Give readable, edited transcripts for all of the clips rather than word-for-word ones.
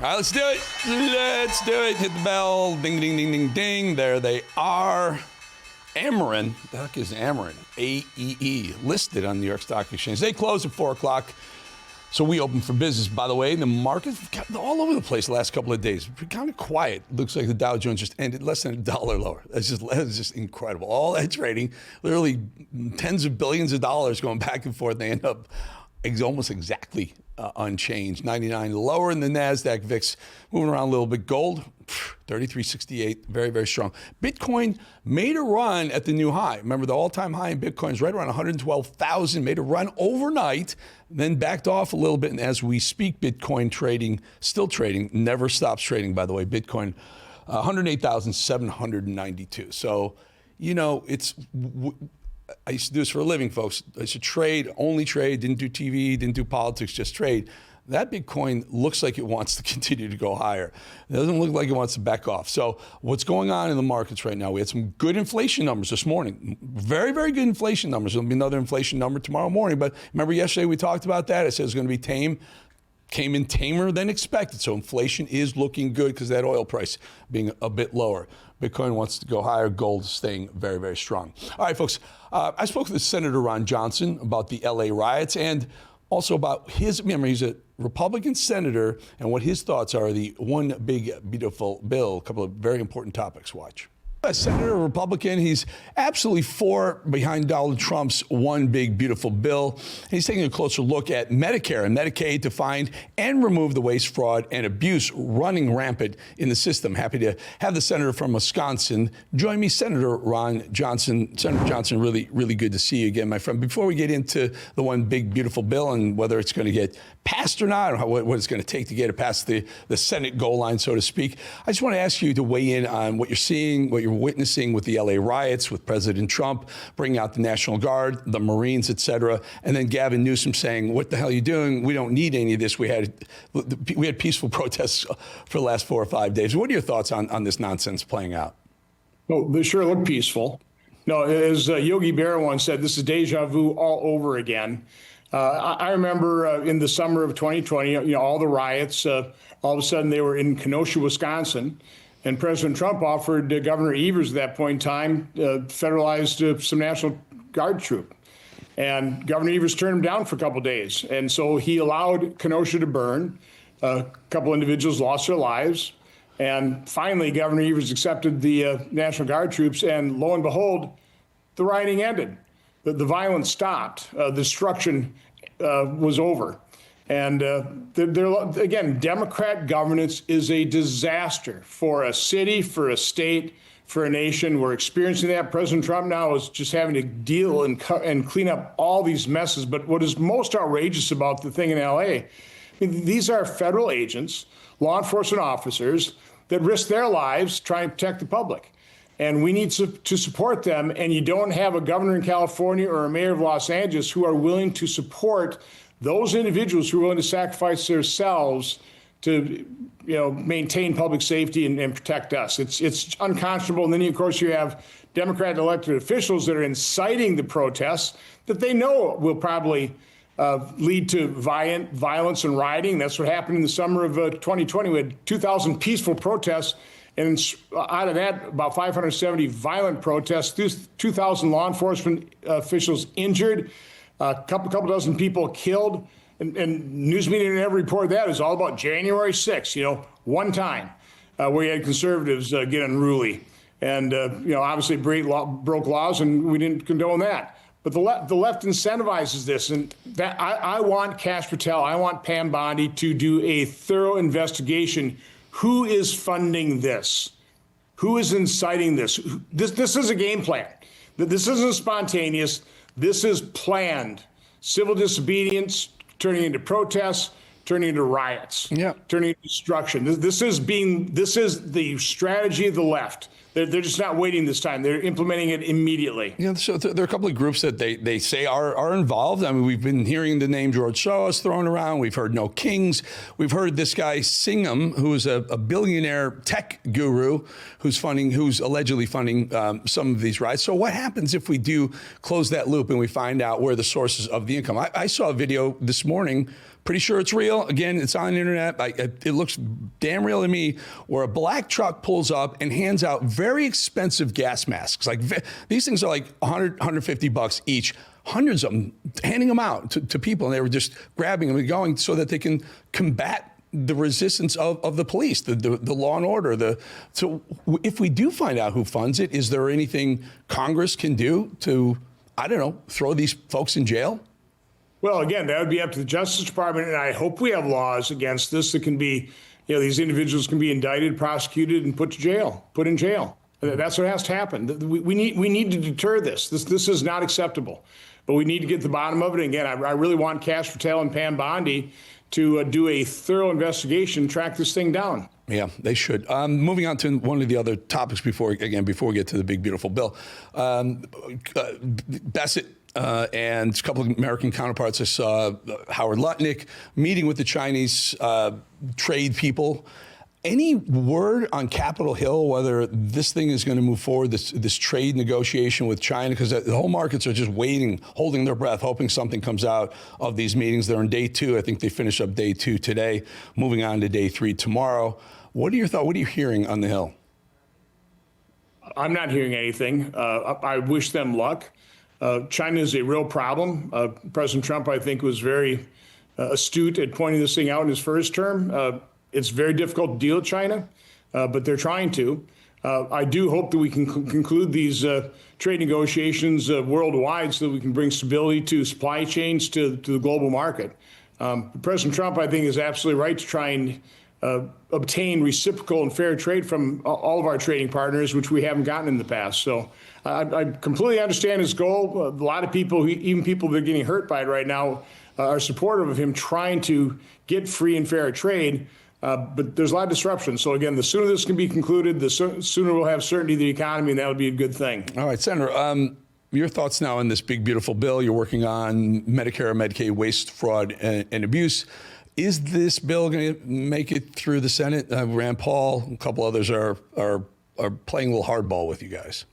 All right, let's do it. Let's do it. Hit the bell. Ding, ding, ding, ding, ding. There they are. Amarin. The heck is Amarin? AEE. Listed on the New York Stock Exchange. They close at 4 o'clock. So we open for business. By the way, the market's all over the place the last couple of days. Kind of quiet. Looks like the Dow Jones just ended less than $1 lower. That's just incredible. All that trading, literally tens of billions of dollars going back and forth. They end up almost exactly unchanged. 99 lower in the NASDAQ VIX, moving around a little bit. Gold, 33.68, very, very strong. Bitcoin made a run at the new high. Remember, the all-time high in Bitcoin is right around 112,000, made a run overnight, then backed off a little bit. And as we speak, Bitcoin trading, still trading, never stops trading, by the way. Bitcoin, 108,792. So, you know, I used to do this for a living, folks. I used to trade, only trade, didn't do TV, didn't do politics, just trade. That Bitcoin looks like it wants to continue to go higher. It doesn't look like it wants to back off. So what's going on in the markets right now? We had some good inflation numbers this morning. Very, very good inflation numbers. There'll be another inflation number tomorrow morning. But remember yesterday we talked about that? I said it was going to be tame. Came in tamer than expected. So inflation is looking good because that oil price being a bit lower. Bitcoin wants to go higher. Gold is staying very, very strong. All right, folks. I spoke with Senator Ron Johnson about the LA riots and also about remember, he's a Republican senator and what his thoughts are, the one big, beautiful bill, a couple of very important topics. Watch. A senator, Republican, he's absolutely behind Donald Trump's one big, beautiful bill. He's taking a closer look at Medicare and Medicaid to find and remove the waste, fraud, and abuse running rampant in the system. Happy to have the senator from Wisconsin join me, Senator Ron Johnson. Senator Johnson, really, really good to see you again, my friend. Before we get into the one big, beautiful bill and whether it's going to get passed or not, or what it's going to take to get it past the Senate goal line, so to speak, I just want to ask you to weigh in on what you're seeing, what you're witnessing with the LA riots, with President Trump bringing out the National Guard, the Marines, et cetera, and then Gavin Newsom saying, what the hell are you doing? We don't need any of this. We had peaceful protests for the last 4 or 5 days. What are your thoughts on this nonsense playing out? Well, they sure look peaceful. No, as Yogi Berra once said, this is deja vu all over again. I remember in the summer of 2020, all the riots, all of a sudden they were in Kenosha, Wisconsin. And President Trump offered Governor Evers at that point in time federalized some National Guard troop. And Governor Evers turned him down for a couple of days. And so he allowed Kenosha to burn. A couple individuals lost their lives. And finally, Governor Evers accepted the National Guard troops. And lo and behold, the rioting ended. The violence stopped. The destruction was over. And again, Democrat governance is a disaster for a city, for a state, for a nation. We're experiencing that. President Trump now is just having to deal and clean up all these messes. But what is most outrageous about the thing in L.A., these are federal agents, law enforcement officers that risk their lives trying to protect the public. And we need to support them. And you don't have a governor in California or a mayor of Los Angeles who are willing to support those individuals who are willing to sacrifice themselves to, maintain public safety and protect us. It's unconscionable. And then, of course, you have Democrat elected officials that are inciting the protests that they know will probably lead to violence and rioting. That's what happened in the summer of 2020. We had 2,000 peaceful protests. And out of that, about 570 violent protests, 2,000 law enforcement officials injured, a couple dozen people killed. And news media and every report of that is all about January 6th, one time where you had conservatives get unruly and, obviously broke laws, and we didn't condone that. But the left incentivizes this. And that I want Kash Patel, I want Pam Bondi to do a thorough investigation. Who is funding this? Who is inciting this? This is a game plan. This isn't spontaneous. This is planned. Civil disobedience turning into protests, turning into riots, turning into destruction. This is the strategy of the left. They're just not waiting this time. They're implementing it immediately. You know, so there are a couple of groups that they say are involved. I mean, we've been hearing the name George Soros thrown around. We've heard No Kings. We've heard this guy Singham, who is a billionaire tech guru, who's allegedly funding some of these riots. So what happens if we do close that loop and we find out where the sources of the income? I saw a video this morning. Pretty sure it's real. Again, it's on the internet. It looks damn real to me, where a black truck pulls up and hands out very expensive gas masks. Like these things are like 100, 150 bucks each. Hundreds of them, handing them out to people, and they were just grabbing them and going so that they can combat the resistance of the police, the law and order. So if we do find out who funds it, is there anything Congress can do to, I don't know, throw these folks in jail? Well, again, that would be up to the Justice Department, and I hope we have laws against this that can be, these individuals can be indicted, prosecuted, and put in jail. That's what has to happen. We need to deter this. This is not acceptable, but we need to get to the bottom of it. And again, I really want Cash Patel and Pam Bondi to do a thorough investigation, track this thing down. Yeah, they should. Moving on to one of the other topics before we get to the big, beautiful bill. Bassett and a couple of American counterparts. I saw Howard Lutnick meeting with the Chinese trade people. Any word on Capitol Hill, whether this thing is going to move forward, this trade negotiation with China? Because the whole markets are just waiting, holding their breath, hoping something comes out of these meetings. They're in day 2. I think they finish up day 2 today, moving on to day 3 tomorrow. What are your thoughts? What are you hearing on the Hill? I'm not hearing anything. I wish them luck. China is a real problem. President Trump, I think, was very astute at pointing this thing out in his first term. It's very difficult to deal with China, but they're trying to. I do hope that we can conclude these trade negotiations worldwide so that we can bring stability to supply chains to the global market. President Trump, I think, is absolutely right to try and obtain reciprocal and fair trade from all of our trading partners, which we haven't gotten in the past. So I completely understand his goal. A lot of people, even people that are getting hurt by it right now, are supportive of him trying to get free and fair trade. But there's a lot of disruption. So again, the sooner this can be concluded, the sooner we'll have certainty of the economy, and that'll be a good thing. All right, Senator, your thoughts now on this big, beautiful bill. You're working on Medicare, Medicaid, waste, fraud, and abuse. Is this bill going to make it through the Senate? Rand Paul, a couple others are playing a little hardball with you guys.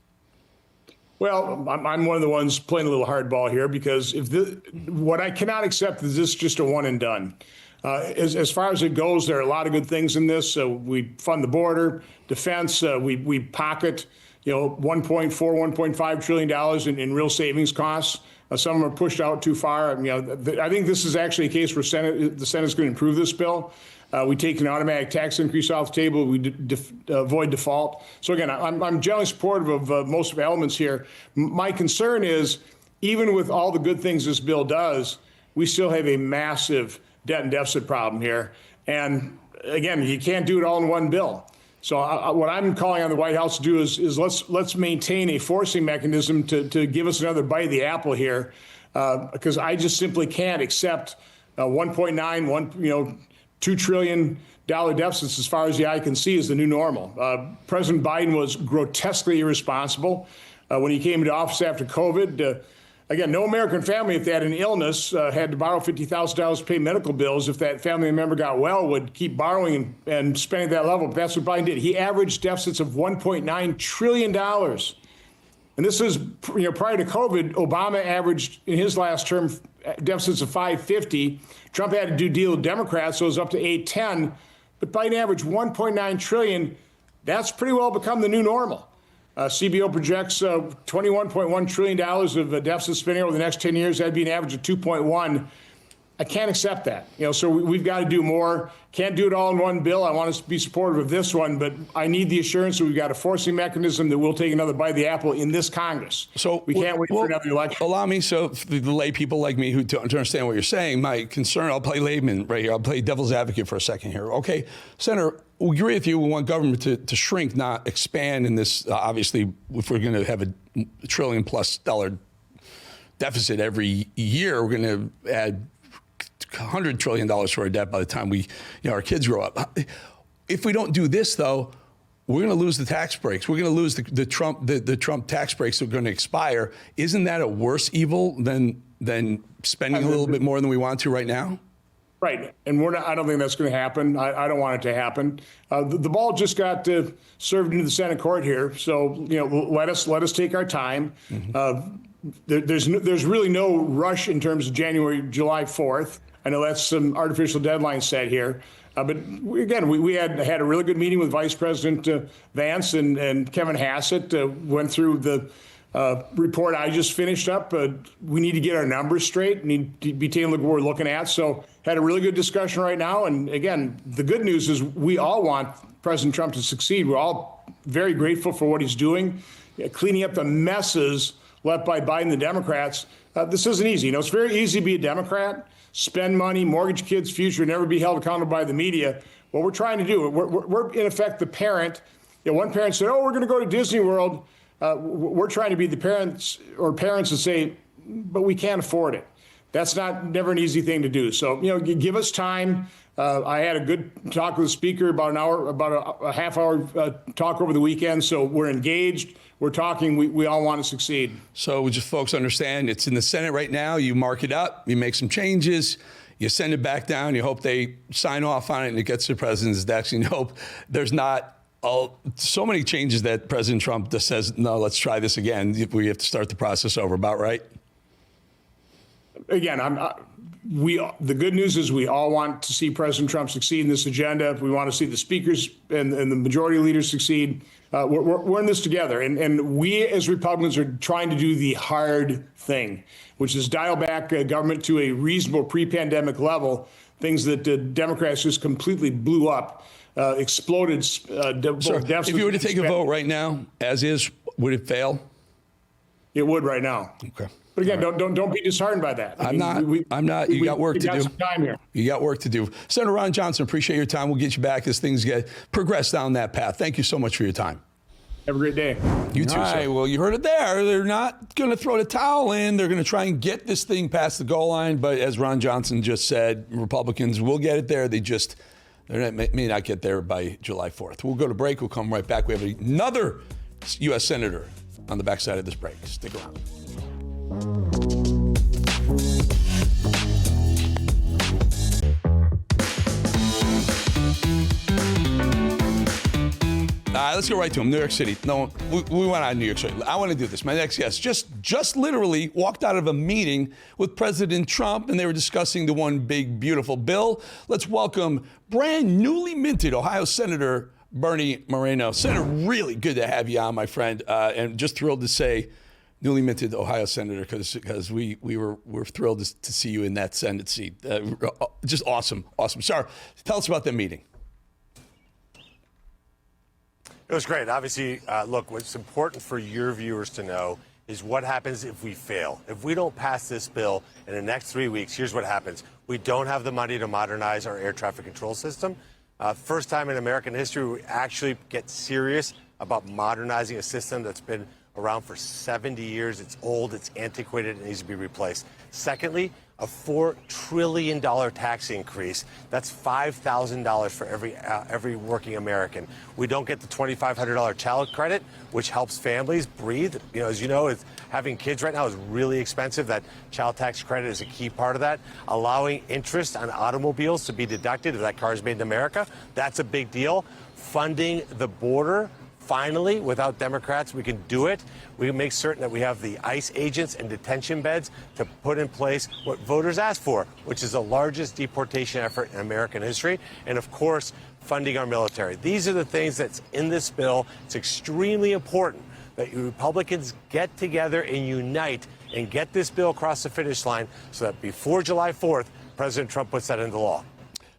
Well, I'm one of the ones playing a little hardball here, because what I cannot accept is this just a one and done. As far as it goes, there are a lot of good things in this. We fund the border, defense. We pocket, $1.4, $1.5 trillion in real savings costs. Some of them are pushed out too far. I think this is actually a case where the Senate's going to improve this bill. We take an automatic tax increase off the table. We avoid default. So again, I'm generally supportive of most of the elements here. My concern is, even with all the good things this bill does, we still have a massive debt and deficit problem here. And again, you can't do it all in one bill. So what I'm calling on the White House to do is let's maintain a forcing mechanism to give us another bite of the apple here, because I just simply can't accept 1.9, $2 trillion deficits as far as the eye can see is the new normal. President Biden was grotesquely irresponsible when he came into office after COVID. Again, no American family, if they had an illness, had to borrow $50,000 to pay medical bills. If that family member got well, would keep borrowing and spending at that level. But that's what Biden did. He averaged deficits of $1.9 trillion. And this is, prior to COVID, Obama averaged in his last term deficits of $550. Trump had to do deal with Democrats, so it was up to $810. But Biden averaged $1.9 trillion. That's pretty well become the new normal. CBO projects $21.1 trillion of deficit spending over the next 10 years. That'd be an average of 2.1. I can't accept that. So we've got to do more. Can't do it all in one bill. I want us to be supportive of this one, but I need the assurance that we've got a forcing mechanism that will take another bite of the apple in this Congress. So we can't wait for another election. Allow me, so the lay people like me who don't understand what you're saying, my concern, I'll play layman right here. I'll play devil's advocate for a second here. Okay, Senator, we agree with you. We want government to shrink, not expand in this. Obviously, if we're going to have a $1 trillion+ deficit every year, we're going to add $100 trillion to our debt by the time our kids grow up. If we don't do this, though, we're going to lose the tax breaks. We're going to lose the Trump tax breaks that are going to expire. Isn't that a worse evil than spending a little bit more than we want to right now? Right, and I don't think that's going to happen. I don't want it to happen. The ball just got served into the Senate court here, so let us take our time. There's really no rush in terms of July 4th. I know that's some artificial deadline set here. But again, we had a really good meeting with Vice President Vance and Kevin Hassett. Went through the report I just finished up. We need to get our numbers straight. We need to be taking a look at what we're looking at. So had a really good discussion right now. And again, the good news is we all want President Trump to succeed. We're all very grateful for what he's doing, cleaning up the messes left by Biden and the Democrats. This isn't easy. It's very easy to be a Democrat, spend money, mortgage kids' future, never be held accountable by the media. What we're trying to do, we're in effect the parent. One parent said, "Oh, we're going to go to Disney World." We're trying to be the parents that say, "But we can't afford it." That's never an easy thing to do. So give us time. I had a good talk with the speaker about a half hour talk over the weekend. So we're engaged. We're talking. We all want to succeed. So just folks understand, it's in the Senate right now. You mark it up. You make some changes. You send it back down. You hope they sign off on it and it gets to the president's desk. And you hope there's not so many changes that President Trump just says, no, let's try this again. We have to start the process over. About right? Again, the good news is we all want to see President Trump succeed in this agenda. We want to see the speakers and the majority leaders succeed. We're in this together. And we as Republicans are trying to do the hard thing, which is dial back government to a reasonable pre-pandemic level, things that Democrats just completely blew up, exploded. Sir, if you were to take a vote right now, as is, would it fail? It would right now. Okay. But again, don't be disheartened by that. I'm not. You got work to do. Some time here. You got work to do. Senator Ron Johnson, appreciate your time. We'll get you back as things progress down that path. Thank you so much for your time. Have a great day. You too, sir. Well, you heard it there. They're not going to throw the towel in. They're going to try and get this thing past the goal line. But as Ron Johnson just said, Republicans will get it there. They may not get there by July 4th. We'll go to break. We'll come right back. We have another U.S. Senator on the backside of this break. Stick around. Let's go right to him. New York City. No, we went out of New York City. I want to do this. My next guest just literally walked out of a meeting with President Trump, and they were discussing the one big, beautiful bill. Let's welcome brand newly minted Ohio Senator Bernie Moreno. Senator, really good to have you on, my friend, and just thrilled to say newly minted Ohio Senator because we're thrilled to see you in that Senate seat. Just awesome. Sir, tell us about the meeting. It was great. Obviously, look, what's important for your viewers to know is what happens if we fail. If we don't pass this bill in the next 3 weeks, here's what happens. We don't have the money to modernize our air traffic control system. First time in American history, we actually get serious about modernizing a system that's been around for 70 years. It's old, it's antiquated, it needs to be replaced. Secondly, a $4 trillion tax increase. That's $5,000 for every working American. We don't get the $2,500 child credit, which helps families breathe. As you know, having kids right now is really expensive. That child tax credit is a key part of that. Allowing interest on automobiles to be deducted if that car is made in America, that's a big deal. Funding the border. Finally, without Democrats, we can do it. We can make certain that we have the ICE agents and detention beds to put in place what voters asked for, which is the largest deportation effort in American history. And of course, funding our military. These are the things that's in this bill. It's extremely important that Republicans get together and unite and get this bill across the finish line so that before July 4th, President Trump puts that into law.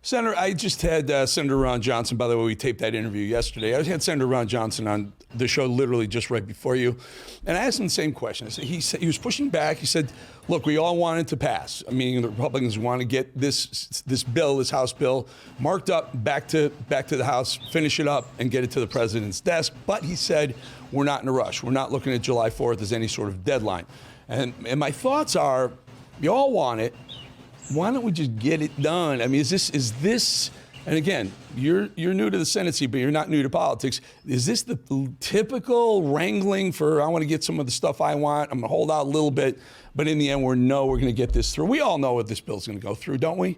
Senator, I just had Senator Ron Johnson. By the way, we taped that interview yesterday. I had Senator Ron Johnson on the show literally just right before you. And I asked him the same question. He was pushing back. He said, look, we all want it to pass. I mean, the Republicans want to get this bill, this House bill, marked up back to the House, finish it up, and get it to the president's desk. But he said, we're not in a rush. We're not looking at July 4th as any sort of deadline. And my thoughts are, you all want it. Why don't we just get it done? I mean, is this And again, you're new to the Senate seat, but you're not new to politics. Is this the typical wrangling for, I want to get some of the stuff I want, I'm going to hold out a little bit, but in the end, we're going to get this through? We all know what this bill's going to go through, don't we?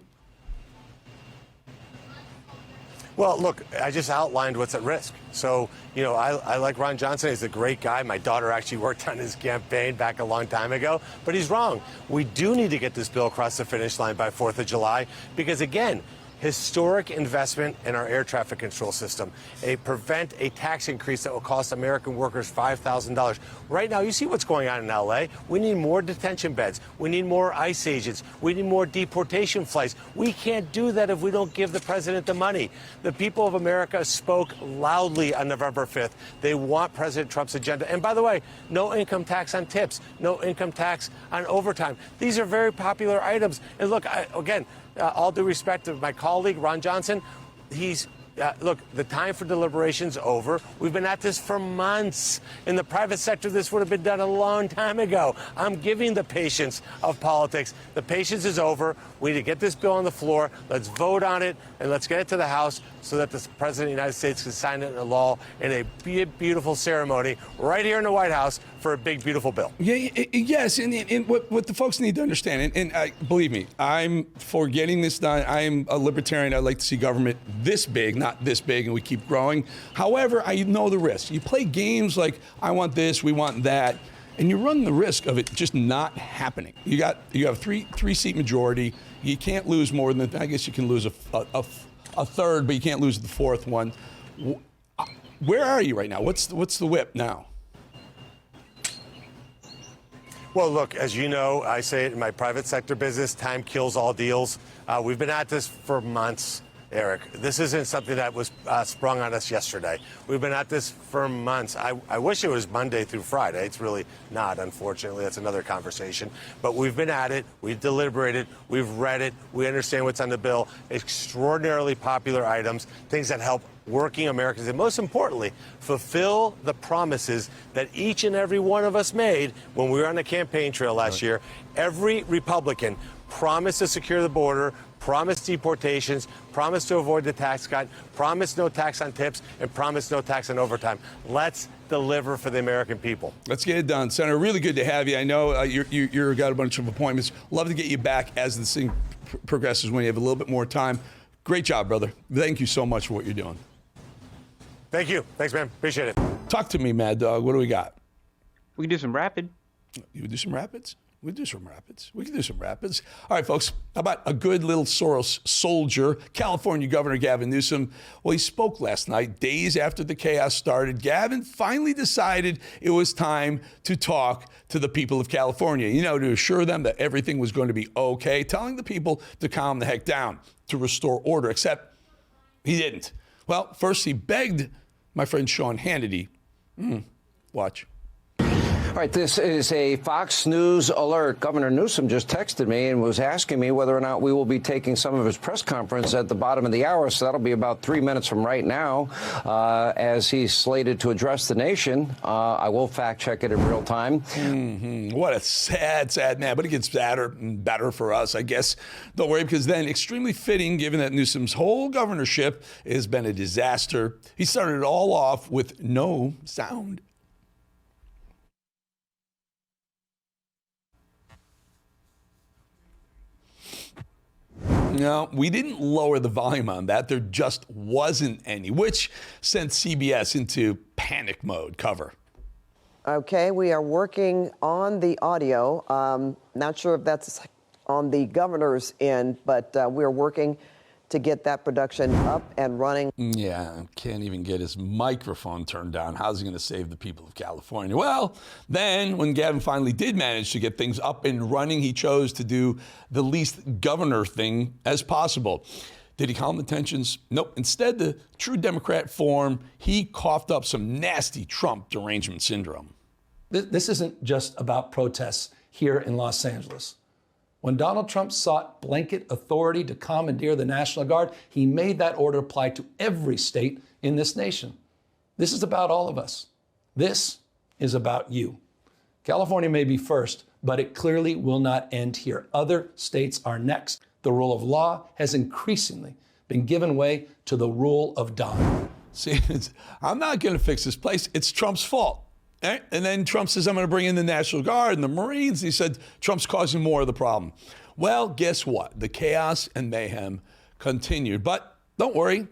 Well, look, I just outlined what's at risk. So, I like Ron Johnson. He's a great guy. My daughter actually worked on his campaign back a long time ago. But he's wrong. We do need to get this bill across the finish line by 4th of July because, again, historic investment in our air traffic control system, prevent a tax increase that will cost American workers $5,000. Right now, you see what's going on in L.A. We need more detention beds. We need more ICE agents. We need more deportation flights. We can't do that if we don't give the president the money. The people of America spoke loudly on November 5th. They want President Trump's agenda. And by the way, no income tax on tips, no income tax on overtime. These are very popular items. And look, again, all due respect to my colleague, Ron Johnson, look, the time for deliberation's over. We've been at this for months. In the private sector, this would have been done a long time ago. I'm giving the patience of politics. The patience is over. We need to get this bill on the floor. Let's vote on it, and let's get it to the House so that the President of the United States can sign it into law in a beautiful ceremony right here in the White House for a big, beautiful bill. Yes, and what the folks need to understand, and believe me, I'm for getting this done. I'm a libertarian. I like to see government this big, not this big, and we keep growing. However, I know the risk. You play games like, I want this, we want that, and you run the risk of it just not happening. You have a three-seat majority. You can't lose more than, I guess you can lose a third, but you can't lose the fourth one. Where are you right now? What's the whip now? Well, look, as you know, I say it in my private sector business, time kills all deals. We've been at this for months, Eric. This isn't something that was sprung on us yesterday. We've been at this for months. I wish it was Monday through Friday. It's really not, unfortunately. That's another conversation. But we've been at it. We've deliberated. We've read it. We understand what's on the bill. Extraordinarily popular items, things that help working Americans, and most importantly, fulfill the promises that each and every one of us made when we were on the campaign trail last year. Every Republican promised to secure the border, promised deportations, promised to avoid the tax cut, promised no tax on tips, and promised no tax on overtime. Let's deliver for the American people. Let's get it done. Senator, really good to have you. I know you're got a bunch of appointments. Love to get you back as this thing progresses when you have a little bit more time. Great job, brother. Thank you so much for what you're doing. Thank you. Thanks, man. Appreciate it. Talk to me, Mad Dog. What do we got? We can do some rapid. You would do some rapids? We can do some rapids. We can do some rapids. All right, folks. How about a good little Soros soldier, California Governor Gavin Newsom? Well, he spoke last night, days after the chaos started. Gavin finally decided it was time to talk to the people of California, to assure them that everything was going to be okay, telling the people to calm the heck down, to restore order, except he didn't. Well, first he begged my friend Sean Hannity. Watch. All right, this is a Fox News alert. Governor Newsom just texted me and was asking me whether or not we will be taking some of his press conference at the bottom of the hour. So that'll be about 3 minutes from right now as he's slated to address the nation. I will fact check it in real time. What a sad, sad man. But it gets sadder and better for us, I guess. Don't worry, because then extremely fitting, given that Newsom's whole governorship has been a disaster. He started it all off with no sound. No, we didn't lower the volume on that. There just wasn't any, which sent CBS into panic mode. Cover. Okay, we are working on the audio. Not sure if that's on the governor's end, but we're working to get that production up and running. Yeah, can't even get his microphone turned down. How's he going to save the people of California? Well, then when Gavin finally did manage to get things up and running, he chose to do the least governor thing as possible. Did he calm the tensions? Nope. Instead, the true Democrat form, he coughed up some nasty Trump derangement syndrome. This isn't just about protests here in Los Angeles. When Donald Trump sought blanket authority to commandeer the National Guard, he made that order apply to every state in this nation. This is about all of us. This is about you. California may be first, but it clearly will not end here. Other states are next. The rule of law has increasingly been given way to the rule of Don. See, I'm not going to fix this place. It's Trump's fault. Right? And then Trump says, I'm going to bring in the National Guard and the Marines. He said, Trump's causing more of the problem. Well, guess what? The chaos and mayhem continued. But don't worry,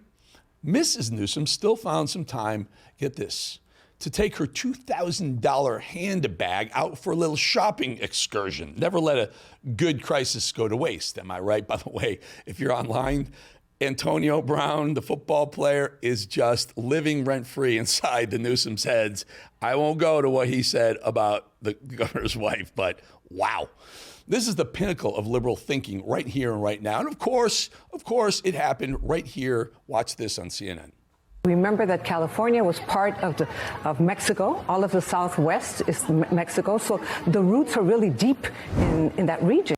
Mrs. Newsom still found some time, get this, to take her $2,000 handbag out for a little shopping excursion. Never let a good crisis go to waste. Am I right? By the way, if you're online, Antonio Brown, the football player, is just living rent-free inside the Newsom's heads. I won't go to what he said about the governor's wife, but wow. This is the pinnacle of liberal thinking right here and right now. And of course, it happened right here. Watch this on CNN. Remember that California was part of Mexico. All of the Southwest is Mexico. So the roots are really deep in that region.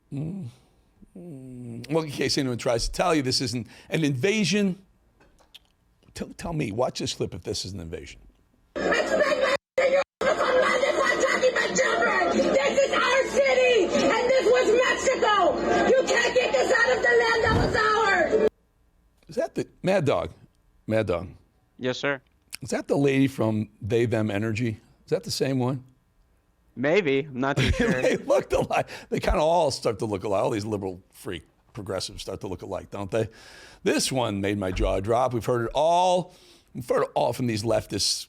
Well, in case anyone tries to tell you this isn't an invasion, tell me, watch this clip if this is an invasion. This is our city, and this was Mexico. You can't get this out of the land that was ours. Is that the Mad Dog? Mad Dog. Yes, sir. Is that the lady from They Them Energy? Is that the same one? Maybe. I'm not too sure. They looked alike. They kind of all start to look alike. All these liberal freak progressives start to look alike, don't they? This one made my jaw drop. We've heard it all. We've heard it all from these leftist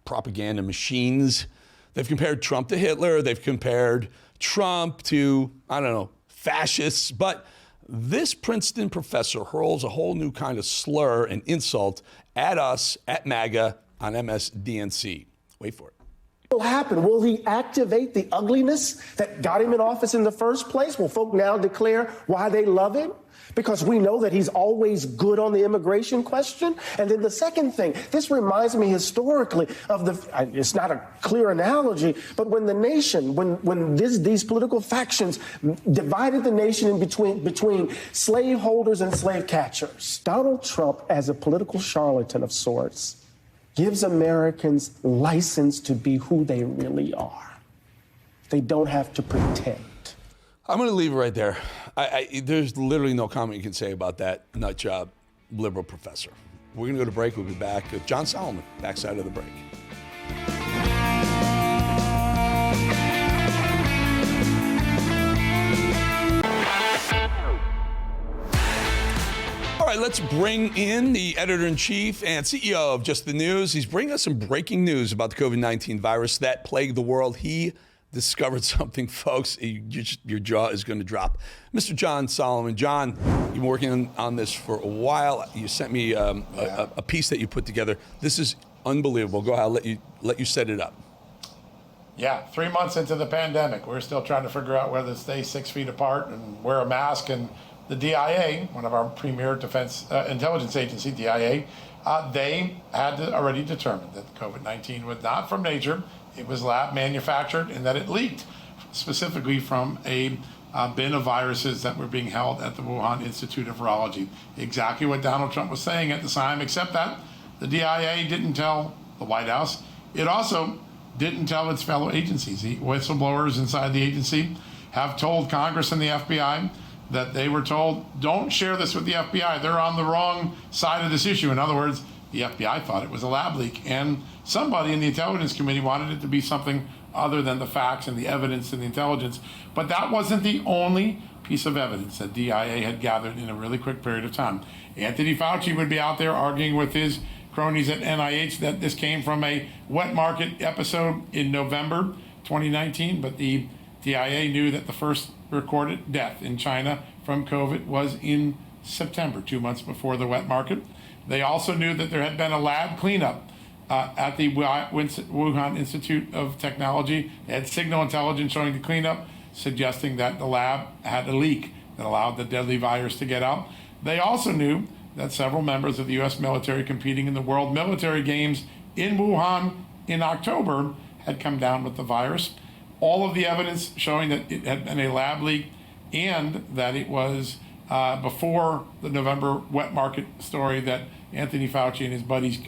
propaganda machines. They've compared Trump to Hitler. They've compared Trump to, I don't know, fascists. But this Princeton professor hurls a whole new kind of slur and insult at us, at MAGA, on MSDNC. Wait for it. Will happen? Will he activate the ugliness that got him in office in the first place? Will folk now declare why they love him? Because we know that he's always good on the immigration question. And then the second thing, this reminds me historically of it's not a clear analogy, but when the nation, when these political factions divided the nation in between slaveholders and slave catchers, Donald Trump, as a political charlatan of sorts, gives Americans license to be who they really are. They don't have to pretend. I'm going to leave it right there. There's literally no comment you can say about that nut job liberal professor. We're going to go to break. We'll be back with John Solomon, backside of the break. All right, let's bring in the editor-in-chief and CEO of Just the News. He's bringing us some breaking news about the COVID-19 virus that plagued the world. He discovered something, folks. Your jaw is going to drop. Mr. John Solomon. John, you've been working on this for a while. You sent me a piece that you put together. This is unbelievable. Go ahead, I'll let you set it up. Yeah, 3 months into the pandemic, we're still trying to figure out whether to stay 6 feet apart and wear a mask. And the DIA, one of our premier defense intelligence agency, DIA, they had already determined that COVID-19 was not from nature. It was lab manufactured and that it leaked specifically from a bin of viruses that were being held at the Wuhan Institute of Virology. Exactly what Donald Trump was saying at the time, except that the DIA didn't tell the White House. It also didn't tell its fellow agencies. The whistleblowers inside the agency have told Congress and the FBI that they were told, don't share this with the FBI. They're on the wrong side of this issue. In other words, the FBI thought it was a lab leak, and somebody in the Intelligence Committee wanted it to be something other than the facts and the evidence and the intelligence. But that wasn't the only piece of evidence that DIA had gathered in a really quick period of time. Anthony Fauci would be out there arguing with his cronies at NIH that this came from a wet market episode in November 2019, but the DIA knew that the first recorded death in China from COVID was in September, 2 months before the wet market. They also knew that there had been a lab cleanup at the Wuhan Institute of Technology. They had signal intelligence showing the cleanup, suggesting that the lab had a leak that allowed the deadly virus to get out. They also knew that several members of the U.S. military competing in the World Military Games in Wuhan in October had come down with the virus. All of the evidence showing that it had been a lab leak and that it was before the November wet market story that Anthony Fauci and his buddies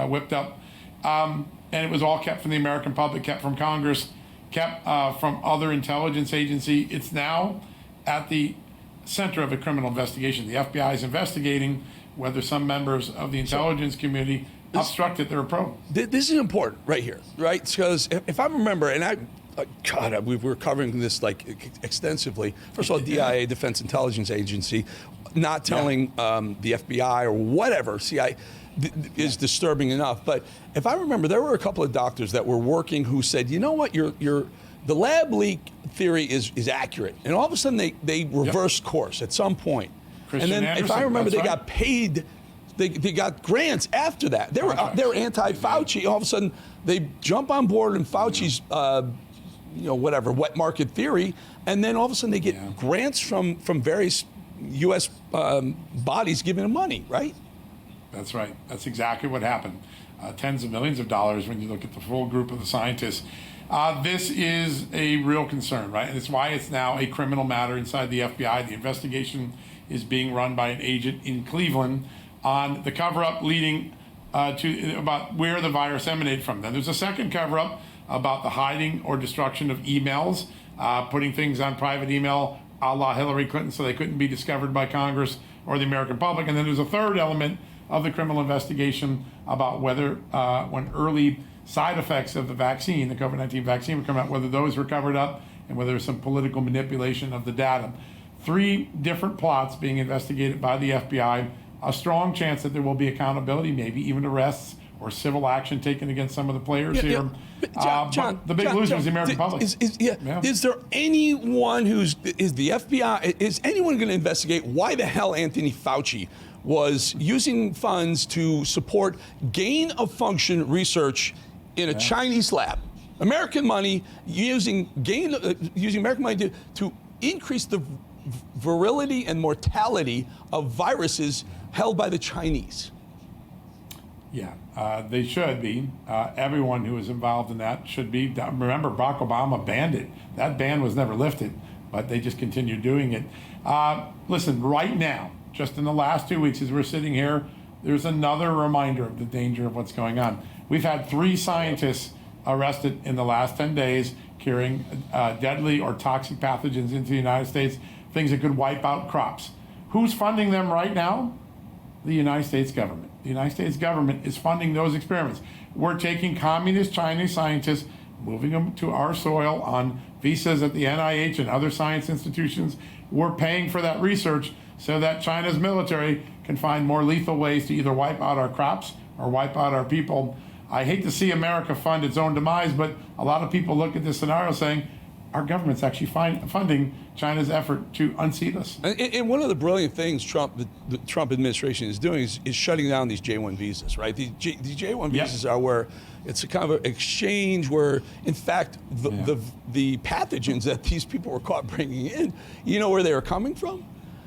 whipped up. And it was all kept from the American public, kept from Congress, kept from other intelligence agency. It's now at the center of a criminal investigation. The FBI is investigating whether some members of the intelligence community obstructed their probe. This is important right here, right? Because if I remember, and God, we were covering this like extensively. First of all, DIA, Defense Intelligence Agency, not telling the FBI or whatever, CIA, is disturbing enough. But if I remember, there were a couple of doctors that were working who said, you know what, the lab leak theory is accurate. And all of a sudden they reversed course at some point. Christian and then Anderson, if I remember, they right. got paid. They got grants after that. They were anti-Fauci. All of a sudden, they jump on board in Fauci's, whatever, wet market theory, and then all of a sudden they get grants from various U.S. Bodies giving them money, right? That's right. That's exactly what happened. Tens of millions of dollars when you look at the full group of the scientists. This is a real concern, right? And it's why it's now a criminal matter inside the FBI. The investigation is being run by an agent in Cleveland on the cover-up leading to about where the virus emanated from. Then there's a second cover-up about the hiding or destruction of emails, putting things on private email a la Hillary Clinton so they couldn't be discovered by Congress or the American public. And then there's a third element of the criminal investigation about whether when early side effects of the vaccine, the COVID-19 vaccine, would come out, whether those were covered up and whether there's some political manipulation of the data. 3 different plots being investigated by the FBI. A strong chance that there will be accountability, maybe even arrests or civil action taken against some of the players here. John, but the big loser is the American public. Is there anyone is the FBI, is anyone going to investigate why the hell Anthony Fauci was using funds to support gain of function research in a Chinese lab? American money, using American money to increase the virility and mortality of viruses held by the Chinese. Yeah, they should be. Everyone who is involved in that should be. Remember, Barack Obama banned it. That ban was never lifted, but they just continue doing it. Listen, right now, just in the last 2 weeks as we're sitting here, there's another reminder of the danger of what's going on. We've had 3 scientists arrested in the last 10 days carrying deadly or toxic pathogens into the United States, things that could wipe out crops. Who's funding them right now? The United States government. The United States government is funding those experiments. We're taking communist Chinese scientists, moving them to our soil on visas at the NIH and other science institutions. We're paying for that research so that China's military can find more lethal ways to either wipe out our crops or wipe out our people. I hate to see America fund its own demise, but a lot of people look at this scenario saying, our government's actually funding China's effort to unseat us. And one of the brilliant things the Trump administration is doing is shutting down these J-1 visas, right? These J-1 visas are where it's a kind of an exchange where, in fact, the pathogens that these people were caught bringing in, you know where they were coming from?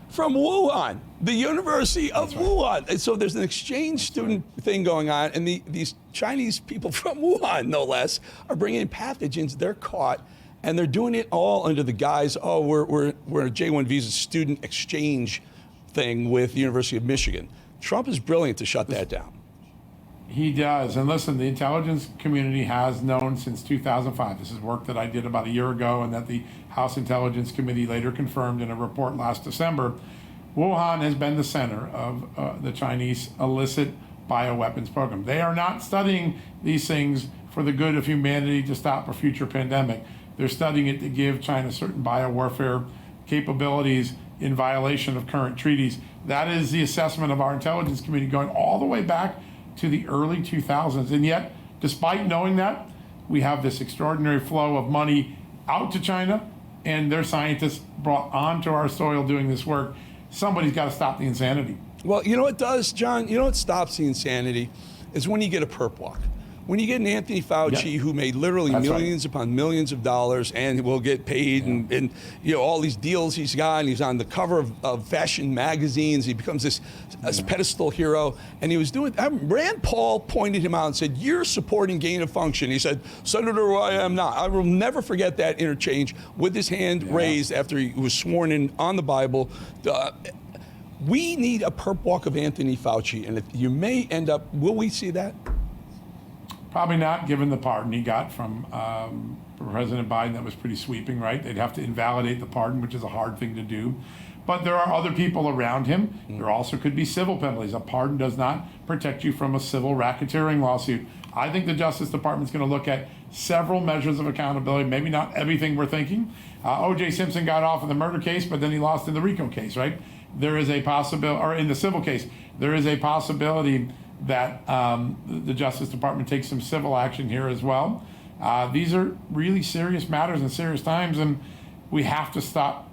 From Wuhan, the University of Wuhan. And so there's an exchange student thing going on, and these Chinese people from Wuhan, no less, are bringing in pathogens. They're caught. And they're doing it all under the guise, we're a J-1 visa student exchange thing with the University of Michigan. Trump is brilliant to shut that down. He does. And listen, the intelligence community has known since 2005. This is work that I did about a year ago and that the House Intelligence Committee later confirmed in a report last December. Wuhan has been the center of the Chinese illicit bioweapons program. They are not studying these things for the good of humanity to stop a future pandemic. They're studying it to give China certain biowarfare capabilities in violation of current treaties. That is the assessment of our intelligence community going all the way back to the early 2000s. And yet, despite knowing that, we have this extraordinary flow of money out to China and their scientists brought onto our soil doing this work. Somebody's got to stop the insanity. Well, you know what does, John? You know what stops the insanity is when you get a perp walk. When you get an Anthony Fauci who made literally millions upon millions of dollars and will get paid and you know all these deals he's got, and he's on the cover of fashion magazines, he becomes this pedestal hero, and he was doing, Rand Paul pointed him out and said, you're supporting gain of function. He said, Senator, I am not. I will never forget that interchange with his hand raised after he was sworn in on the Bible. We need a perp walk of Anthony Fauci, and if you may end up, will we see that? Probably not, given the pardon he got from President Biden that was pretty sweeping, right? They'd have to invalidate the pardon, which is a hard thing to do. But there are other people around him. There also could be civil penalties. A pardon does not protect you from a civil racketeering lawsuit. I think the Justice Department's going to look at several measures of accountability, maybe not everything we're thinking. O.J. Simpson got off in the murder case, but then he lost in the RICO case, right? There is a possibility, or in the civil case, there is a possibility that the Justice Department takes some civil action here as well. These are really serious matters and serious times, and we have to stop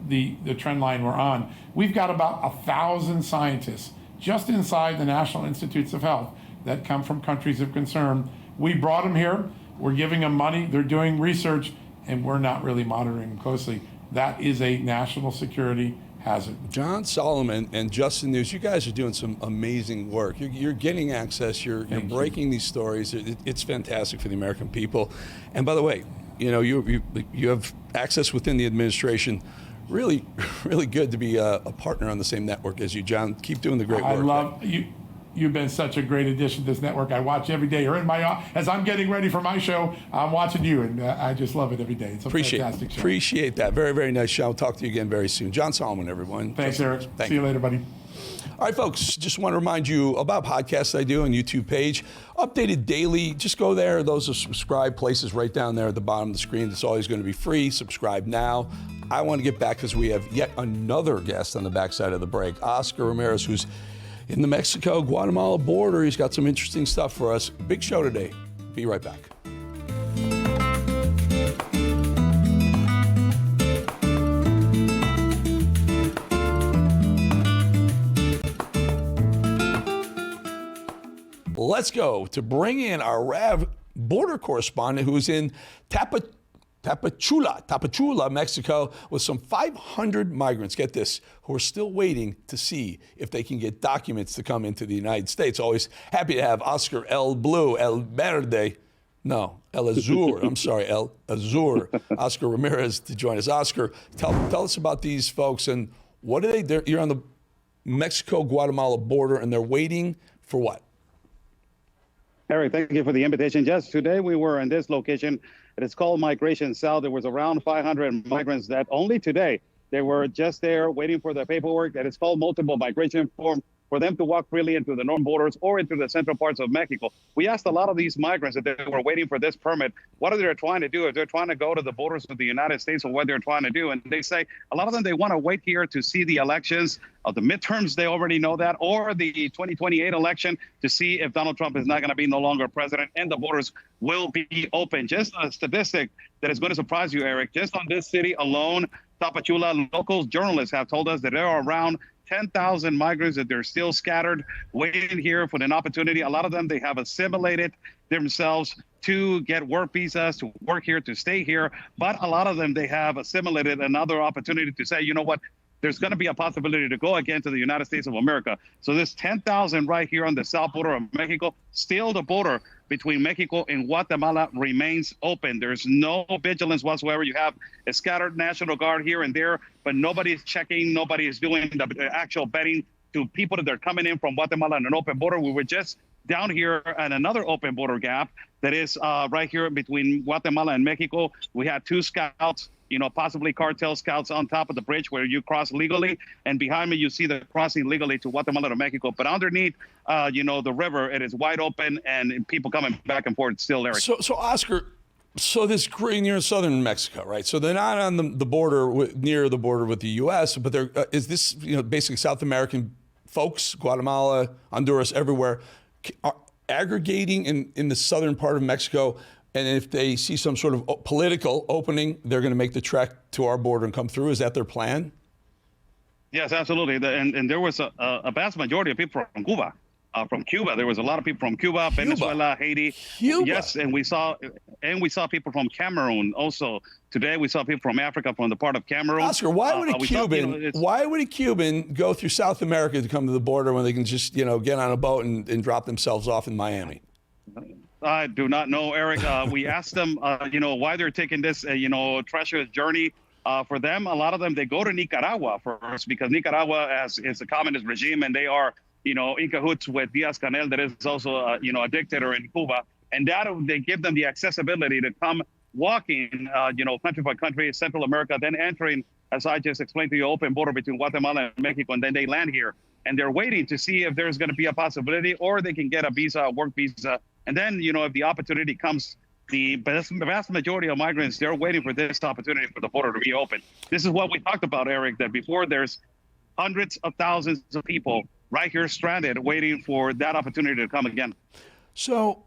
the trend line we're on. We've got about 1,000 scientists just inside the National Institutes of Health that come from countries of concern. We brought them here. We're giving them money. They're doing research, and we're not really monitoring them closely. That is a national security hazard. John Solomon and Justin News, you guys are doing some amazing work. You're getting access. You're breaking these stories. It's fantastic for the American people. And by the way, you have access within the administration. Really, really good to be a partner on the same network as you, John. Keep doing the great work. I love you. You've been such a great addition to this network. I watch every day. You're in my as I'm getting ready for my show. I'm watching you, and I just love it every day. It's a fantastic show. Appreciate that. Very, very nice show. I'll talk to you again very soon. John Solomon, everyone. Thanks, Eric. See you later, buddy. All right, folks, just want to remind you about podcasts I do on YouTube page. Updated daily. Just go there. Those are subscribe places right down there at the bottom of the screen. It's always going to be free. Subscribe now. I want to get back because we have yet another guest on the backside of the break, Oscar Ramirez, who's in the Mexico-Guatemala border. He's got some interesting stuff for us. Big show today. Be right back. Let's go to bring in our RAV border correspondent who's in Tapachula, Mexico, with some 500 migrants, get this, who are still waiting to see if they can get documents to come into the United States. Always happy to have Oscar El Azur, Oscar Ramirez to join us. Oscar, tell us about these folks and what are they, you're on the Mexico-Guatemala border and they're waiting for what? Eric, thank you for the invitation. Just today we were in this location. It is called Migration South. There was around 500 migrants that only today they were just there waiting for the paperwork that is called multiple migration form for them to walk freely into the northern borders or into the central parts of Mexico. We asked a lot of these migrants that they were waiting for this permit, what are they trying to do? If they're trying to go to the borders of the United States or what they're trying to do. And they say a lot of them, they want to wait here to see the elections of the midterms. They already know that, or the 2028 election to see if Donald Trump is not going to be no longer president and the borders will be open. Just a statistic that is going to surprise you, Eric. Just on this city alone, Tapachula, local journalists have told us that there are around 10,000 migrants that they're still scattered, waiting here for an opportunity. A lot of them, they have assimilated themselves to get work visas, to work here, to stay here. But a lot of them, they have assimilated another opportunity to say, you know what, there's going to be a possibility to go again to the United States of America. So this 10,000 right here on the south border of Mexico, still the border between Mexico and Guatemala remains open. There's no vigilance whatsoever. You have a scattered National Guard here and there, but nobody's checking, nobody is doing the actual vetting to people that are coming in from Guatemala on an open border. We were just down here at another open border gap that is right here between Guatemala and Mexico. We had two scouts, possibly cartel scouts on top of the bridge where you cross legally. And behind me, you see the crossing legally to Guatemala to Mexico. But underneath, the river, it is wide open and people coming back and forth still, Eric. So Oscar, this near southern Mexico, right? So they're not on the border, near the border with the U.S., but is this, basically South American folks, Guatemala, Honduras, everywhere, are aggregating in the southern part of Mexico. And if they see some sort of political opening, they're going to make the trek to our border and come through. Is that their plan? Yes, absolutely. And there was a vast majority of people from Cuba. From Cuba, there was a lot of people from Cuba, Venezuela, Haiti. Yes, and we saw people from Cameroon also. Today we saw people from Africa, from the part of Cameroon. Oscar, why would a Cuban go through South America to come to the border when they can just get on a boat and drop themselves off in Miami? I do not know, Eric. We asked them, why they're taking this, treacherous journey. For them, a lot of them, they go to Nicaragua first because Nicaragua is a communist regime and they are, in cahoots with Diaz-Canel, that is also, a dictator in Cuba. And that they give them the accessibility to come walking, country by country, Central America, then entering, as I just explained to you, open border between Guatemala and Mexico, and then they land here. And they're waiting to see if there's going to be a possibility, or they can get a visa, a work visa. And then, if the opportunity comes, the vast majority of migrants, they're waiting for this opportunity for the border to reopen. This is what we talked about, Eric, that before there's hundreds of thousands of people right here stranded waiting for that opportunity to come again. So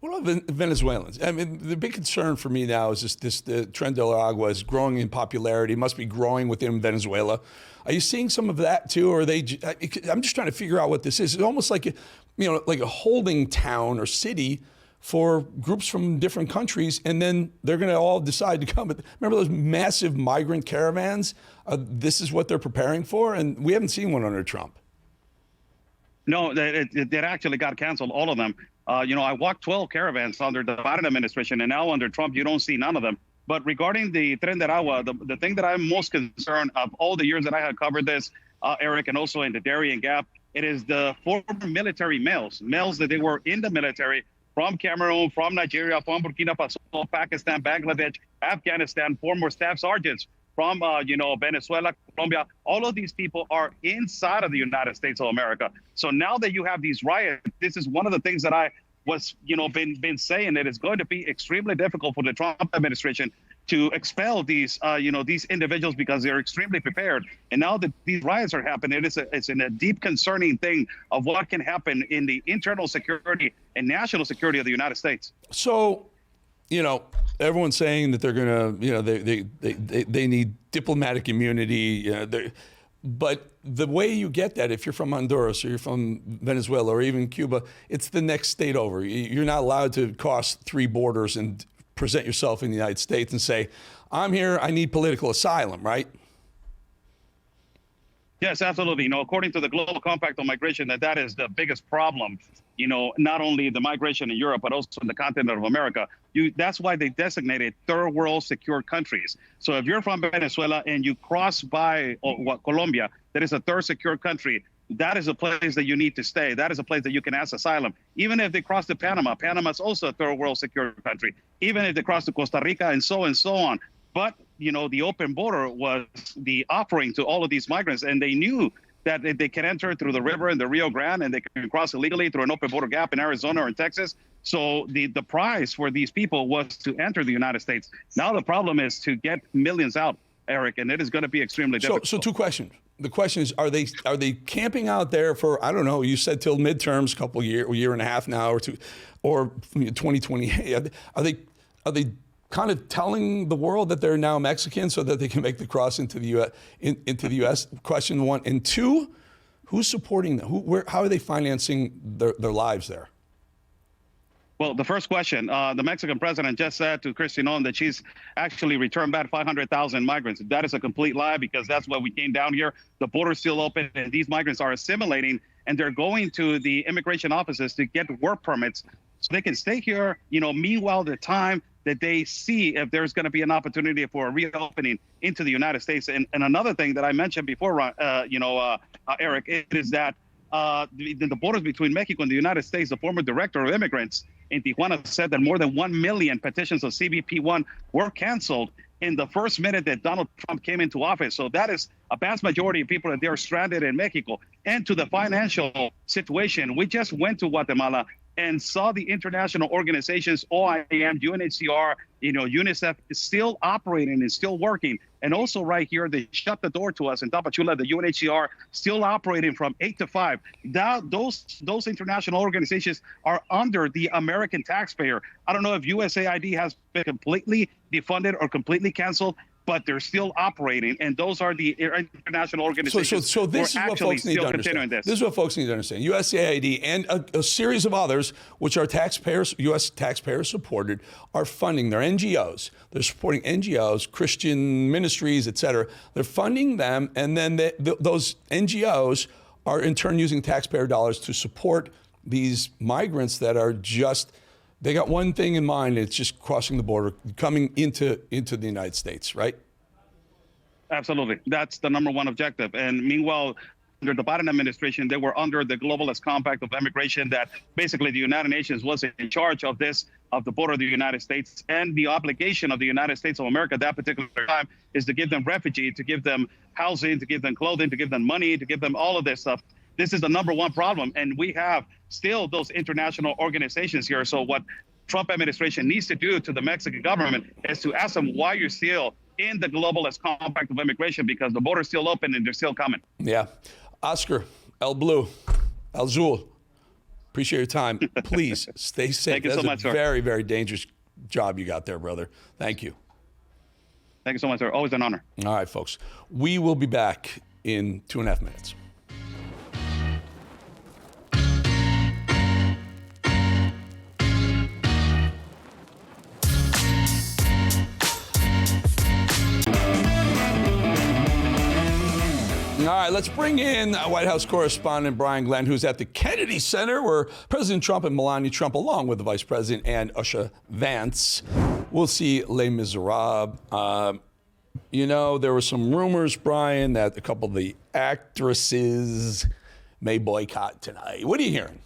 what about Venezuelans? I mean, the big concern for me now is the Tren de Aragua is growing in popularity. It must be growing within Venezuela. Are you seeing some of that too, or are they? I'm just trying to figure out what this is. It's almost like a holding town or city for groups from different countries, and then they're going to all decide to come. Remember those massive migrant caravans? This is what they're preparing for, and we haven't seen one under Trump. No, it actually got canceled, all of them. I walked 12 caravans under the Biden administration, and now under Trump, you don't see none of them. But regarding the Tren de Aragua, the thing that I'm most concerned of all the years that I have covered this, Eric, and also in the Darien Gap, it is the former military males that they were in the military from Cameroon, from Nigeria, from Burkina Faso, Pakistan, Bangladesh, Afghanistan, former staff sergeants from, Venezuela, Colombia. All of these people are inside of the United States of America. So now that you have these riots, this is one of the things that I was, been saying, that it's going to be extremely difficult for the Trump administration to expel these, these individuals, because they're extremely prepared. And now that these riots are happening, it's a deep concerning thing of what can happen in the internal security and national security of the United States. So, everyone's saying that they're going to, they need diplomatic immunity. But the way you get that, if you're from Honduras or you're from Venezuela or even Cuba, it's the next state over. You're not allowed to cross 3 borders and present yourself in the United States and say, I'm here, I need political asylum, right? Yes, absolutely. According to the Global Compact on Migration, that is the biggest problem, not only the migration in Europe, but also in the continent of America. That's why they designated third world secure countries. So if you're from Venezuela and you cross by Colombia, that is a third secure country. That is a place that you need to stay. That is a place that you can ask asylum. Even if they cross to Panama, Panama is also a third world secure country. Even if they cross to Costa Rica and so on. But, the open border was the offering to all of these migrants, and they knew that they can enter through the river in the Rio Grande, and they can cross illegally through an open border gap in Arizona or in Texas. So the prize for these people was to enter the United States. Now the problem is to get millions out, Eric, and it is going to be extremely difficult. So 2 questions. The question is, are they camping out there for, I don't know, you said till midterms, a year and a half now or 2, or 2028? Are they kind of telling the world that they're now Mexican so that they can make the cross into the U.S.? Question 1. And 2, who's supporting them? How are they financing their lives there? Well, the first question, the Mexican president just said to Christinon that she's actually returned back 500,000 migrants. That is a complete lie, because that's why we came down here. The border's still open, and these migrants are assimilating, and they're going to the immigration offices to get work permits so they can stay here, meanwhile the time that they see if there's going to be an opportunity for a reopening into the United States. And another thing that I mentioned before, Eric, it is that the borders between Mexico and the United States, the former director of immigrants in Tijuana said that more than 1 million petitions of CBP-1 were canceled in the first minute that Donald Trump came into office. So that is a vast majority of people that they are stranded in Mexico. And to the financial situation, we just went to Guatemala and saw the international organizations, OIM, UNHCR, UNICEF is still operating and still working. And also right here, they shut the door to us in Tapachula, the UNHCR still operating from 8 to 5. Now, those international organizations are under the American taxpayer. I don't know if USAID has been completely defunded or completely canceled, but they're still operating, and those are the international organizations. So this is what folks need to understand. This is what folks need to understand. USAID and a series of others, which are U.S. taxpayers supported, are funding their NGOs. They're supporting NGOs, Christian ministries, et cetera. They're funding them, and then those NGOs are in turn using taxpayer dollars to support these migrants that are just. They got one thing in mind, it's just crossing the border, coming into the United States, right? Absolutely. That's the number one objective. And meanwhile, under the Biden administration, they were under the globalist compact of immigration that basically the United Nations was in charge of this, of the border of the United States. And the obligation of the United States of America at that particular time is to give them refugee, to give them housing, to give them clothing, to give them money, to give them all of this stuff. This is the number one problem. And we have still those international organizations here. So what Trump administration needs to do to the Mexican government is to ask them why you're still in the globalist compact of immigration, because the border's still open and they're still coming. Yeah. Oscar, El Blue, El Zul, appreciate your time. Please stay safe. Thank you so much, sir. Very, very dangerous job you got there, brother. Thank you. Thank you so much, sir. Always an honor. All right, folks. We will be back in 2.5 minutes. All right, let's bring in White House correspondent Brian Glenn, who's at the Kennedy Center, where President Trump and Melania Trump, along with the Vice President and Usha Vance, will see Les Miserables. You know, there were some rumors, Brian, that a couple of the actresses may boycott tonight. What are you hearing?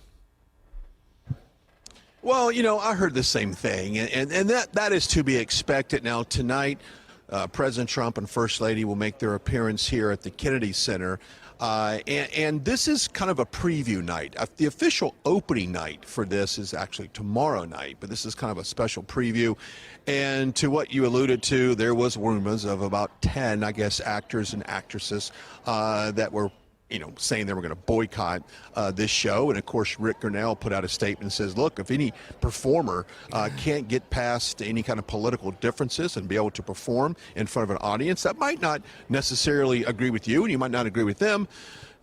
Well, you know, I heard the same thing, and that is to be expected. Now, tonight, President Trump and First Lady will make their appearance here at the Kennedy Center. And this is kind of a preview night. The official opening night for this is actually tomorrow night, but this is kind of a special preview. And to what you alluded to, there was rumors of about 10, I guess, actors and actresses that were, you know, saying they were going to boycott this show. And of course, Rick Grenell put out a statement and says, look, if any performer can't get past any kind of political differences and be able to perform in front of an audience that might not necessarily agree with you and you might not agree with them,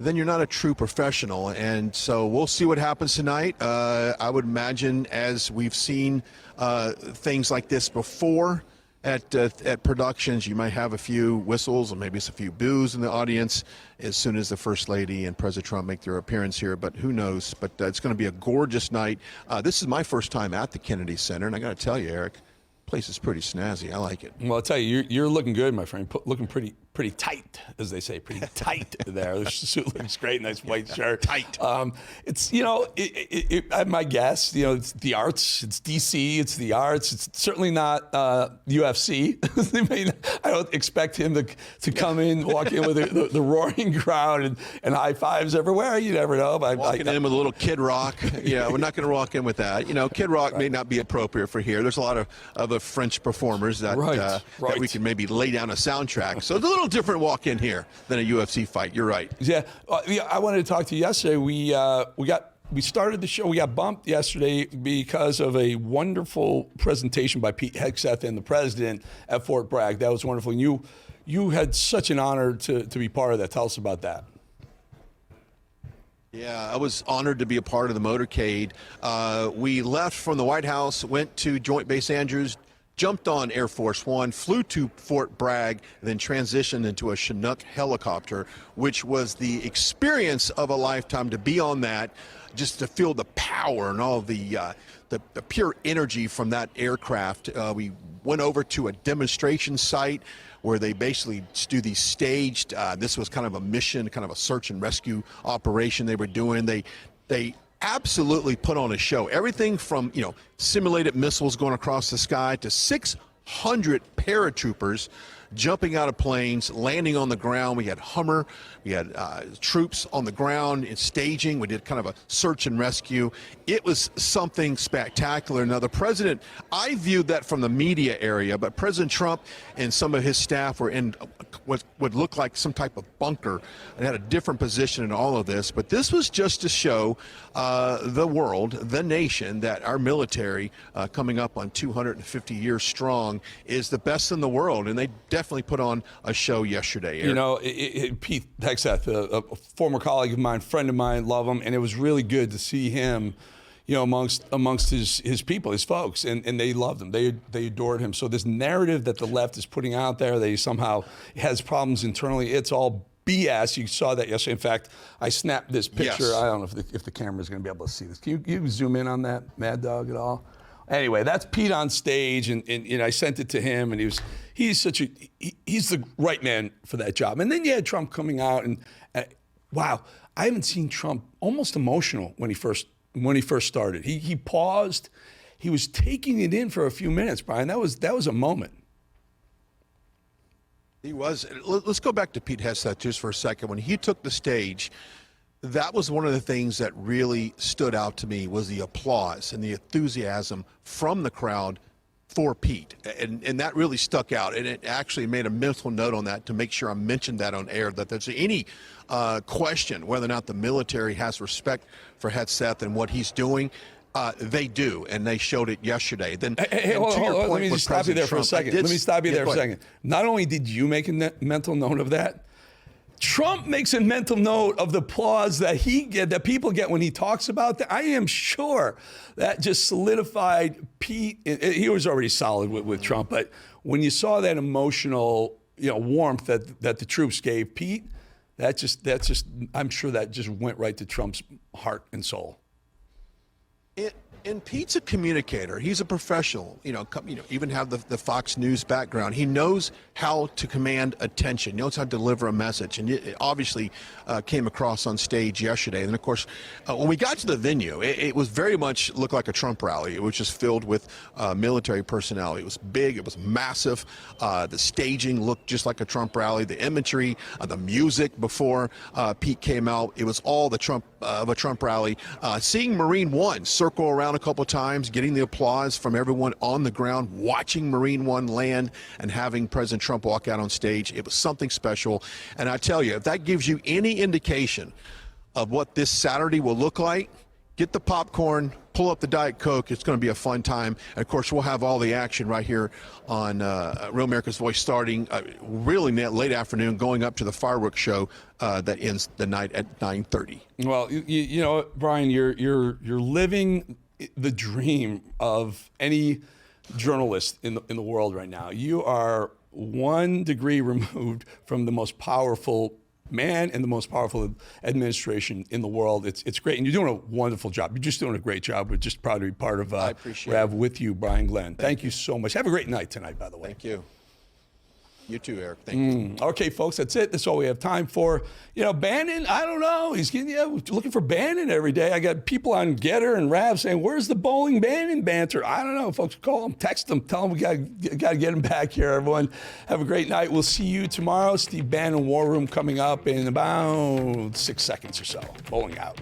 then you're not a true professional. And so we'll see what happens tonight. I would imagine, as we've seen things like this before, at productions, you might have a few whistles and maybe a few boos in the audience as soon as the First Lady and President Trump make their appearance here, but who knows? But it's going to be a gorgeous night. This is my first time at the Kennedy Center, and I got to tell you, Eric, the place is pretty snazzy. I like it. Well, I'll tell you, you're looking good, my friend. Looking pretty tight, as they say, pretty tight there. The suit looks great, nice white shirt. Tight. It's, you know, my guess, you know, it's the arts, it's DC, it's the arts. It's certainly not UFC. I don't expect him to come in, walk in with the roaring crowd and high fives everywhere. You never know. Walking in with a little Kid Rock. Yeah, we're not going to walk in with that. You know, Kid Rock may not be appropriate for here. There's a lot of other French performers that that we can maybe lay down a soundtrack. So it's a little different walk in here than a UFC fight. You're right. Yeah, I wanted to talk to you yesterday. We started the show. We got bumped yesterday because of a wonderful presentation by Pete Hegseth and the president at Fort Bragg. That was wonderful. And you had such an honor to be part of that. Tell us about that. Yeah, I was honored to be a part of the motorcade. We left from the White House, went to Joint Base Andrews, jumped on Air Force One, flew to Fort Bragg, and then transitioned into a Chinook helicopter, which was the experience of a lifetime to be on that, just to feel the power and all the pure energy from that aircraft. We went over to a demonstration site where they basically do these staged, this was kind of a mission, kind of a search and rescue operation they were doing. They absolutely put on a show. Everything from, you know, simulated missiles going across the sky to 600 paratroopers jumping out of planes, landing on the ground. We had Hummer, we had troops on the ground in staging. We did kind of a search and rescue. It was something spectacular. Now, the president, I viewed that from the media area, but President Trump and some of his staff were in what would look like some type of bunker and had a different position in all of this. But this was just to show the world, the nation, that our military, coming up on 250 years strong, is the best in the world. And they definitely put on a show yesterday, Eric. You know, Pete Hegseth, a former colleague of mine, friend of mine, love him, and it was really good to see him, you know, amongst his people, his folks, and they loved him. They adored him. So this narrative that the left is putting out there, that he somehow has problems internally, it's all BS. You saw that yesterday. In fact, I snapped this picture. Yes. I don't know if the camera is going to be able to see this. Can you zoom in on that, Mad Dog, at all? Anyway, that's Pete on stage, and I sent it to him, and he's the right man for that job. And then you had Trump coming out, and wow, I haven't seen Trump almost emotional when he first started. He paused. He was taking it in for a few minutes, Brian. That was a moment. He was. Let's go back to Pete Hegseth just for a second. When he took the stage, that was one of the things that really stood out to me was the applause and the enthusiasm from the crowd for Pete. And that really stuck out. And it actually made a mental note on that to make sure I mentioned that on air, that there's any question whether or not the military has respect for Hegseth and what he's doing. They do, and they showed it yesterday. Then, hold on. Let me just stop you there for a second. Let me stop you there for a second. Not only did you make a mental note of that, Trump makes a mental note of the applause that people get when he talks about that. I am sure that just solidified Pete. He was already solid with Trump, but when you saw that emotional, warmth that the troops gave Pete, I'm sure that just went right to Trump's heart and soul. And Pete's a communicator. He's a professional. Even have the Fox News background. He knows how to command attention. Knows how to deliver a message. And it obviously came across on stage yesterday. And of course, when we got to the venue, it was very much looked like a Trump rally. It was just filled with military personnel. It was big. It was massive. The staging looked just like a Trump rally. The imagery, the music before Pete came out, it was all the Trump of a Trump rally. Seeing Marine One circle around a couple times, getting the applause from everyone on the ground, watching Marine One land and having President Trump walk out on stage. It was something special. And I tell you, if that gives you any indication of what this Saturday will look like, get the popcorn, pull up the Diet Coke. It's going to be a fun time. And of course, we'll have all the action right here on Real America's Voice starting really late afternoon, going up to the fireworks show that ends the night at 9:30. Well, you know, Brian, you're living the dream of any journalist in the world right now. You are 1 degree removed from the most powerful man and the most powerful administration in the world. It's great, and you're doing a wonderful job. You're just doing a great job. We're just proud to be part of Rav with you, Brian Glenn. Thank you so much. Have a great night tonight, by the way. Thank you. You too, Eric. Thank you. Okay, folks, that's it. That's all we have time for. You know, Bannon, I don't know. He's getting looking for Bannon every day. I got people on Getter and Rav saying, where's the Bolling Bannon banter? I don't know, folks. Call them, text them, tell them we got to get him back here, everyone. Have a great night. We'll see you tomorrow. Steve Bannon War Room coming up in about 6 seconds or so. Bolling out.